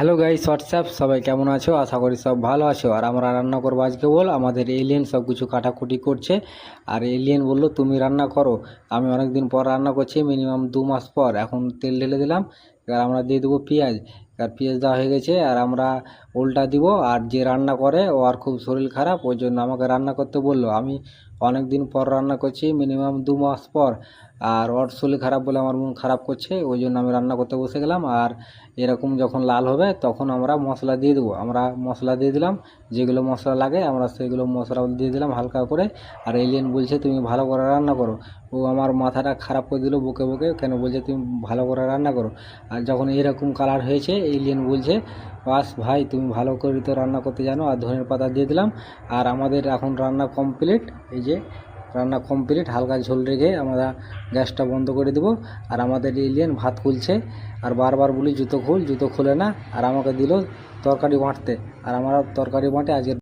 Hello guys WhatsApp, সবাই কেমন আছো? আশা করি সব ভালো আছো। আর আমরা রান্না করবো আজকে। বল, আমাদের এলিয়েন সব কিছু কাটাকুটি করছে। আর এলিয়েন বললো তুমি রান্না করো। আমি অনেক দিন পর রান্না করছি, মিনিমাম 2 মাস পর। এখন তেল ঢেলে দিলাম, এবার আমরা দিয়ে দেবো পেঁয়াজ। আর পেঁয়াজ দেওয়া হয়ে গেছে, আর আমরা উল্টা দিব। আর যে রান্না করে ও আর খুব শরীর খারাপ, ওই জন্য আমাকে রান্না করতে বললো। আমি অনেক দিন পর রান্না করছি, মিনিমাম 2 মাস পর। আর ওর শরীর খারাপ বলে আমার মন খারাপ করছে, ওই জন্য আমি রান্না করতে বসে গেলাম। আর এরকম যখন লাল হবে তখন আমরা মশলা দিয়ে দেবো। আমরা মশলা দিয়ে দিলাম, যেগুলো মশলা লাগে আমরা সেগুলো মশলা দিয়ে দিলাম হালকা করে। আর এলিয়েন বলছে তুমি ভালো করে রান্না করো। ও আমার মাথাটা খারাপ করে দিল বকে বকে, কেন বলছে তুমি ভালো করে রান্না করো। আর যখন এরকম কালার হয়েছে, এলিয়েন বলছে বাস ভাই তুমি ভালো করে তো রান্না করতে জানো। আর ধনের পাতা দিয়ে দিলাম। আর আমাদের এখন রান্না কমপ্লিট। এই যে রান্না কমপ্লিট, হালকা ঝোল রেখে আমরা গ্যাসটা বন্ধ করে দেবো। আর আমাদের এলিয়েন ভাত খুলছে, আর বারবার বলি জুতো খুল, জুতো খুলে না। আর আমাকে দিল তরকারি বাঁটতে, আর আমরা তরকারি বাঁটে আজকে